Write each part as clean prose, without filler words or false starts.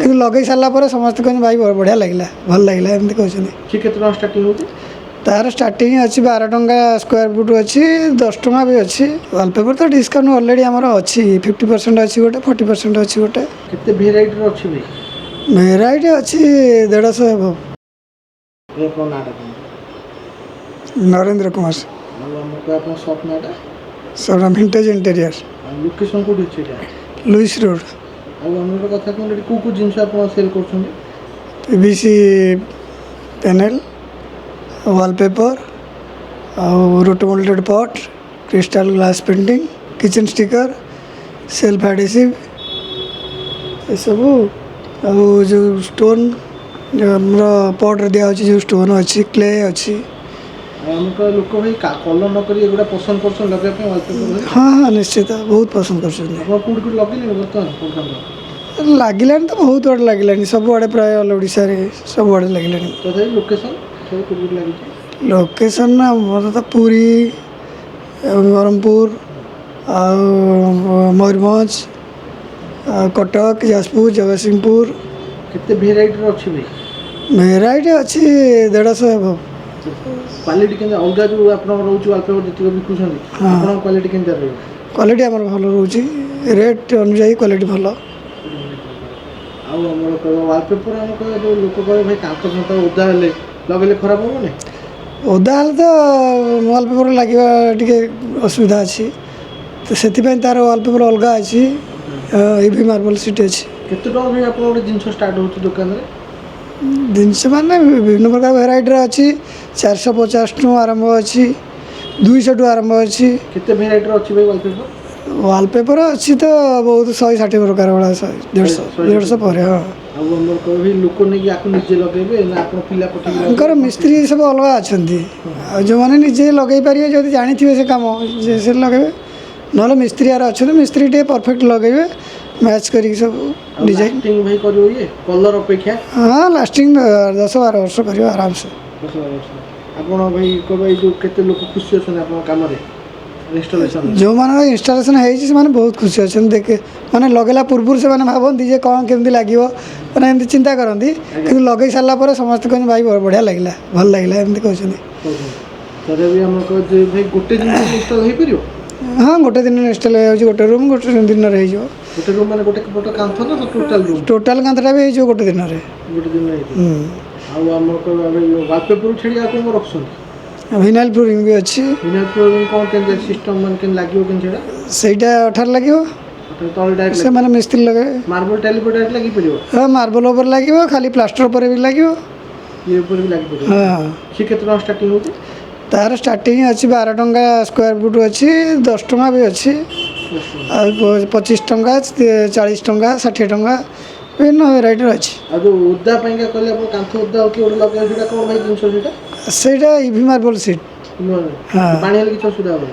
କିନ୍ତୁ ଲଗେଇ ସାରିଲା ପରେ ସମସ୍ତେ କହିଲେ ଭାଇ ବଢ଼ିଆ ଲାଗିଲା, ଭଲ ଲାଗିଲା ଏମିତି କହୁଛନ୍ତି। ସେ କେତେ ଟଙ୍କା ଷ୍ଟାର୍ଟିଂ ହେଉଛି? ତାର ଷ୍ଟାର୍ଟିଂ ଅଛି 12 ଟଙ୍କା ସ୍କୋୟାର ଫୁଟ୍ ଅଛି, 10 ଟଙ୍କା ବି ଅଛି। ୱାଲପେପର ତ ଡିସକାଉଣ୍ଟ ଅଲରେଡ଼ି ଆମର ଅଛି, 50% ଅଛି ଗୋଟେ, 40% ଅଛି ଗୋଟେ। କେତେ ଭେରାଇଟିର ଅଛି ଭାଇ? ଭେରାଇଟି ଅଛି 150 ହେବ। ଆପଣଙ୍କ ନାଁଟା କ'ଣ? ନରେନ୍ଦ୍ର କୁମାର। ଆଉ ଆମକୁ ଆପଣଙ୍କ ସପ୍ ନାଁଟା? ସେଟା ଭିଣ୍ଟେଜ୍ ଇଣ୍ଟେରିୟର, ଲୋକେସନ୍ କେଉଁଠି ଅଛି ଏଇଟା? Lewis road. ଆଉ ଆମର ଗୋଟେ କଥା କ'ଣ, ଏଠି କେଉଁ ଜିନିଷ ଆପଣ ସେଲ୍ କରୁଛନ୍ତି? PVC ପ୍ୟାନେଲ୍, ୱାଲପେପର, ଆଉ ରୋଟୋମୋଲ୍ଡେଡ୍ ପଟ୍, crystal glass painting, kitchen sticker, self adhesive ଏସବୁ। ଆଉ ଯେଉଁ ଷ୍ଟୋନ୍ ଆମର ପଟ୍ରେ ଦିଆହେଉଛି ଯେଉଁ ଷ୍ଟୋନ୍ ଅଛି, କ୍ଲେ ଅଛି। ଆଉ ଆମକୁ ଲୋକ ଭାଇ କଲର୍ ନ କରି ଏଗୁଡ଼ା ପସନ୍ଦ କରୁଛନ୍ତି ଲଗେଇବା ପାଇଁ ୱାଲପେପର? ହଁ ହଁ ନିଶ୍ଚିତ, ବହୁତ ପସନ୍ଦ କରୁଛନ୍ତି। ଆପଣ କେଉଁଠି ଲଗେଇଲେଣି ବର୍ତ୍ତମାନ କୋଉଠି? ଲାଗିଲାଣି ତ ବହୁତ ଆଡ଼େ ଲାଗିଲାଣି, ସବୁଆଡ଼େ ପ୍ରାୟ ଅଲ ଓଡ଼ିଶାରେ ସବୁଆଡ଼େ ଲାଗିଲାଣି। ତଥାପି ଲୋକେସନ୍ ସବୁ କେଉଁଠି ଲାଗିଛି? ଲୋକେସନ୍ ଆମର ତ ପୁରୀ, ବ୍ରହ୍ମପୁର, ଆଉ ମୟୂରଭଞ୍ଜ, ଆଉ କଟକ, ଯାଜପୁର, ଜଗତସିଂହପୁର। କେତେ ଭେରାଇଟିର ଅଛି ଭାଇ? ଭେରାଇଟି ଅଛି 150 ହେବ। କ୍ୱାଲିଟି କେମିତି ଅଲଗା ଯେଉଁ ଆପଣଙ୍କର ରହୁଛି ୱାଲପେପର ଯେତିକି ବିକୁଛନ୍ତି, ଆପଣଙ୍କ କ୍ୱାଲିଟି କେମିତି ରହିବ? କ୍ୱାଲିଟି ଆମର ଭଲ ରହୁଛି, ରେଟ୍ ଅନୁଯାୟୀ କ୍ୱାଲିଟି ଭଲ। ଆଉ ଆମର କହିବ ୱାଲପେପର, ଆମେ କହିବା ଯେଉଁ ଲୋକ କହିବେ ଭାଇ କାନ୍ଥ ଫାନ୍ଥ ଓଦା ହେଲେ ଲଗେଇଲେ ଖରାପ ହେବନି? ଓଦା ହେଲେ ତ ୱାଲପେପର ଲାଗିବା ଟିକେ ଅସୁବିଧା ଅଛି, ତ ସେଥିପାଇଁ ତା'ର ୱାଲପେପର ଅଲଗା ଅଛି, ଇଭି ମାର୍ବଲ ସିଟ୍ ଅଛି। କେତେ ଟଙ୍କା ଭାଇ ଆପଣ ଗୋଟେ ଜିନିଷ ଷ୍ଟାର୍ଟ ହେଉଛି ଦୋକାନରେ? ଜିନିଷ ମାନେ ବିଭିନ୍ନ ପ୍ରକାର ଭେରାଇଟିର ଅଛି, 450 ଟଙ୍କା ଆରମ୍ଭ ଅଛି, 200 ଟଙ୍କା ଆରମ୍ଭ ଅଛି। କେତେ ଭେରାଇଟିର ଅଛି ଭାଇ ୱାଲପେପର? ୱାଲପେପର ଅଛି ତ ବହୁତ 160 ପ୍ରକାର ଭଳିଆ, 150 ପରେ। ହଁ। ଆଉ ଆମର କହିବି ଲୋକ ନେଇକି ଆକୁ ନିଜେ ଲଗେଇବେ ନା ଆପଣ ପିଲା ପଠେଇକି? ତାଙ୍କର ମିସ୍ତ୍ରୀ ସବୁ ଅଲଗା ଅଛନ୍ତି, ଆଉ ଯେଉଁମାନେ ନିଜେ ଲଗେଇ ପାରିବେ ଯଦି ଜାଣିଥିବେ ସେ କାମ ସେ ଲଗେଇବେ, ନହେଲେ ମିସ୍ତ୍ରୀ ଆର ଅଛନ୍ତି, ମିସ୍ତ୍ରୀ ଟିକେ ପରଫେକ୍ଟ ଲଗେଇବେ, ମ୍ୟାଚ୍ କରିକି ସବୁ ଡିଜାଇନ୍। ଲାଷ୍ଟିଂ ଭାଇ କରିବ ଇଏ କଲର୍ ଅପେକ୍ଷା? ହଁ ଲାଷ୍ଟିଂ 10-12 ବର୍ଷ କରିବ ଆରାମସେ। 10-12 ବର୍ଷ। ଆପଣ ଭାଇ କହିବେ ଏଇ ଯେଉଁ କେତେ ଲୋକ ଖୁସି ଅଛନ୍ତି ଆପଣଙ୍କ କାମରେ ଇନଷ୍ଟଲେସନ୍? ଯେଉଁମାନଙ୍କର ଇନଷ୍ଟଲେସନ୍ ହେଇଛି ସେମାନେ ବହୁତ ଖୁସି ଅଛନ୍ତି। ମାନେ ଲଗେଇଲା ପୂର୍ବରୁ ସେମାନେ ଭାବନ୍ତି ଯେ କ'ଣ କେମିତି ଲାଗିବ, ମାନେ ଏମିତି ଚିନ୍ତା କରନ୍ତି, କିନ୍ତୁ ଲଗେଇ ସାରିଲା ପରେ ସମସ୍ତେ କହିଲେ ଭାଇ ବଢ଼ିଆ ଲାଗିଲା, ଭଲ ଲାଗିଲା ଏମିତି କହୁଛନ୍ତି। ତଥାପି ଆମର କହିବେ ଭାଇ ଗୋଟେ ଦିନରେ ଇନଷ୍ଟଲ୍ ହେଇପାରିବ? ହଁ ଗୋଟେ ଦିନରେ ଇନଷ୍ଟଲ୍ ହେଇଯାଉଛି, ଗୋଟେ ରୁମ୍ ଗୋଟେ ଦିନରେ ହେଇଯିବ। ଗୋଟେ ରୁମ୍ ମାନେ ଗୋଟେ କାନ୍ଥ ନା ଟୋଟାଲ୍ ରୁମ୍? ଟୋଟାଲ୍ କାନ୍ଥଟା ବି ହେଇଯିବ ଗୋଟେ ଦିନରେ। ଗୋଟେ ଦିନରେ ହେଇଯିବ। ଆଉ ଆମର କହିବା ୱାଲପେପର ଛାଡ଼ି ଆଉ କ'ଣ ରଖୁଛନ୍ତି? ଭିନାଇଲ୍ ଫ୍ଲୋରିଂ ବି ଅଛି। ଭିନାଇଲ୍ ଫ୍ଲୋରିଂ କ'ଣ କେମିତି ସିଷ୍ଟମ୍, ମାନେ କେମିତି ଲାଗିବ କେମିତି ସେଇଟା ଅଠାରେ ଲାଗିବ, ତଳେ ଡାଇରେକ୍ଟ ସେମାନେ ମିସ୍ତ୍ରୀ ଲଗାଇବେ। ମାର୍ବଲ ଟାଇଲ୍ ଉପରେ ଡାଇରେକ୍ଟ ଲାଗିପାରିବ? ହଁ ମାର୍ବଲ ଉପରେ ଲାଗିବ, ଖାଲି ପ୍ଲାଷ୍ଟର ଉପରେ ବି ଲାଗିବ। ଇଏ ଉପରେ ବି ଲାଗିପାରିବ? ହଁ। ସେ କେତେ ଟଙ୍କା ଷ୍ଟାର୍ଟିଂ ହେଉଛି? ତାର ଷ୍ଟାର୍ଟିଂ ଅଛି 12 ଟଙ୍କା ସ୍କୋୟାର ଫୁଟ୍ ଅଛି, 10 ଟଙ୍କା ବି ଅଛି, ଆଉ 25 ଟଙ୍କା, 40 ଟଙ୍କା, 60 ଟଙ୍କା, ବିଭିନ୍ନ ଭେରାଇଟିର ଅଛି। ଆଉ ଯେଉଁ ଓଦା ପାଇଁକା କହିଲେ ଆପଣ କାନ୍ଥ ଓଦା ହେଉଛି ଗୋଟେ ଲଗେଇବା, ସେଇଟା କ'ଣ ଭାଇ ଜିନିଷ ସେଇଟା? ସେଇଟା ଇଭି ମାର୍ବଲ ସିଟ୍। ପାଣି ହେଲେ କିଛି ଅସୁବିଧା ହେବନି?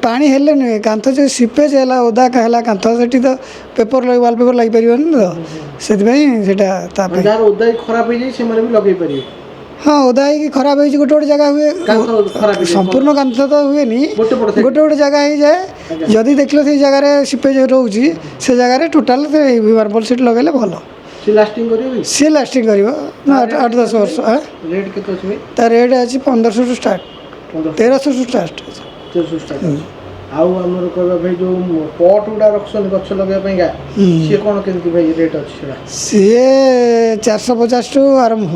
ପାଣି ହେଲେ ନୁହେଁ, କାନ୍ଥ ଯେଉଁ ସିପେଜ୍ ହେଲା, ଓଦା ହେଲା କାନ୍ଥ, ସେଠି ତ ପେପର ୱାଲପେପର ଲାଗିପାରିବନି ତ, ସେଥିପାଇଁ ସେଇଟା ତା ପାଇଁ। ଯାହାର ଓଦା ହେଇକି ଖରାପ ହେଇଯାଇଛି ସେମାନେ ବି ଲଗେଇ ପାରିବେ? ହଁ ଓଦା ହେଇକି ଖରାପ ହେଇଛି, ଗୋଟେ ଗୋଟେ ଜାଗା ହୁଏ, ସମ୍ପୂର୍ଣ୍ଣ କାନ୍ଥ ତ ହୁଏନି, ଗୋଟେ ଜାଗା ହେଇଯାଏ। ଯଦି ଦେଖିଲ ସେଇ ଜାଗାରେ ସିପେଜ୍ ରହୁଛି, ସେ ଜାଗାରେ ଟୋଟାଲ୍ ମାର୍ବଲ ସିଟ୍ ଲଗେଇଲେ ଭଲ। ସିଏ ଲାଷ୍ଟିଂ କରିବ? ସିଏ ଲାଷ୍ଟିଂ କରିବ 8-10 ବର୍ଷ। ରେଟ୍ କେତେ ଅଛି ଭାଇ? ତା ରେଟ୍ ଅଛି 1500 ରୁ ଷ୍ଟାର୍ଟ, 1300 ଷ୍ଟାର୍ଟ। 1300 ଷ୍ଟାର୍ଟ ଅଛି। ଆଉ ଆମର କହିବା ଭାଇ ଯେଉଁ ପଟ୍ ଗୁଡ଼ା ରଖୁଛନ୍ତି ଗଛ ଲଗେଇବା ପାଇଁକା, ସିଏ କ'ଣ କେମିତି ଭାଇ ରେଟ୍ ଅଛି ସେଟା? ସିଏ 450 ଟୁ ଆରମ୍ଭ।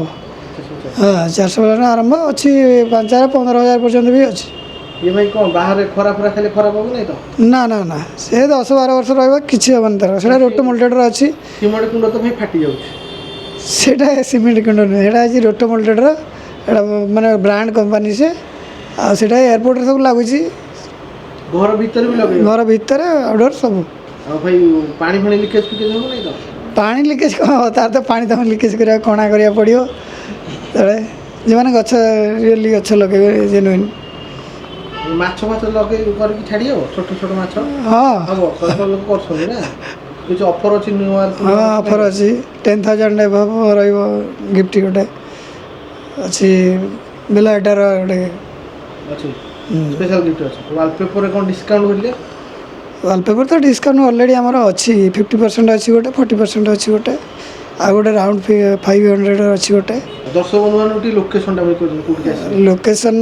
ହଁ 450 ଆରମ୍ଭ ଅଛି, 5000-15,000 ପର୍ଯ୍ୟନ୍ତ ବି ଅଛି। ଇଏ ଭାଇ କ'ଣ ବାହାରେ ଖରା ଖାଲି ଖରାପ ହେବ ନାହିଁ ତ? ନା ନା ନା, ସେ 10-12 ବର୍ଷ ରହିବ, କିଛି ହେବନି ତାର। ସେଇଟା ରୋଟୋମୋଲ୍ଡେଡ୍ର ଅଛି। ସିମେଣ୍ଟ କୁଣ୍ଡ ତ ଭାଇ ଫାଟି ଯାଉଛି? ସେଇଟା ସିମେଣ୍ଟ କୁଣ୍ଡ ନୁହେଁ, ସେଇଟା ଅଛି ରୋଟୋମୋଲ୍ଡେଡ୍ର, ଏଇଟା ମାନେ ବ୍ରାଣ୍ଡ କମ୍ପାନୀ ସେ। ଆଉ ସେଇଟା ଏୟାରପୋର୍ଟରେ ସବୁ ଲାଗୁଛି, ଘର ଭିତରେ ବି ଲଗେଇବ? ଘର ଭିତରେ ଆଉଟଡୋର୍ ସବୁ। ଆଉ ଭାଇ ପାଣି ଲିକେଜ୍ ହେବ ନାହିଁ ତ? ପାଣି ଲିକେଜ୍ କ'ଣ ହେବ, ତାର ତ ପାଣି ତମେ ଲିକେଜ୍ କରିବାକୁ କଣା କରିବାକୁ ପଡ଼ିବ। ତାହେଲେ ଯେଉଁମାନେ ରିଏଲି ଗଛ ଲଗେଇବେ ଜେନୁଇନ୍। ମାଛ କରିକି ଛାଡ଼ି ହେବ, ଛୋଟ ଛୋଟ ମାଛ? ହଁ ହେବ, ଲୋକ କରୁଛନ୍ତି ନା? କିଛି ଅଫର୍ ଅଛି ନୂଆ? ହଁ ଅଫର୍ ଅଛି, 10,000 ଏଭବ୍ ରହିବ ଗିଫ୍ଟ ଗୋଟେ ଅଛି, ବେଲାଏଟାର ଗୋଟେ ଅଛି, ସ୍ପେଶାଲ୍ ଗିଫ୍ଟ ଅଛି। ୱାଲପେପରରେ କ'ଣ ଡିସକାଉଣ୍ଟ କରିଲେ? ୱାଲପେପର ତ ଡିସକାଉଣ୍ଟ ଅଲରେଡ଼ି ଆମର ଅଛି 50% ଅଛି ଗୋଟେ 40% ଅଛି ଗୋଟେ ଆଉ ଗୋଟେ ରାଉଣ୍ଡ 500 ଅଛି ଗୋଟେ ଦର୍ଶକ ବନ୍ଧୁମାନଙ୍କୁ ଟିକେ ଲୋକେସନଟା ଭାଇ କହିଛନ୍ତି କୋଉଠିକି ଆସିବେ? ଲୋକେସନ୍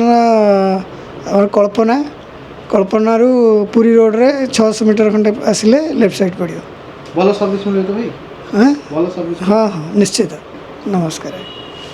ଆମର କଳ୍ପନାରୁ ପୁରୀ ରୋଡ଼ରେ 600 ମିଟର ଖଣ୍ଡେ ଆସିଲେ ଲେଫ୍ଟ ସାଇଡ଼୍ ପଡ଼ିବ। ଭଲ ସର୍ଭିସ୍ ମିଳିବ ତ ଭାଇ? ହଁ ଭଲ ସର୍ଭିସ୍? ହଁ ନିଶ୍ଚିତ। ନମସ୍କାର।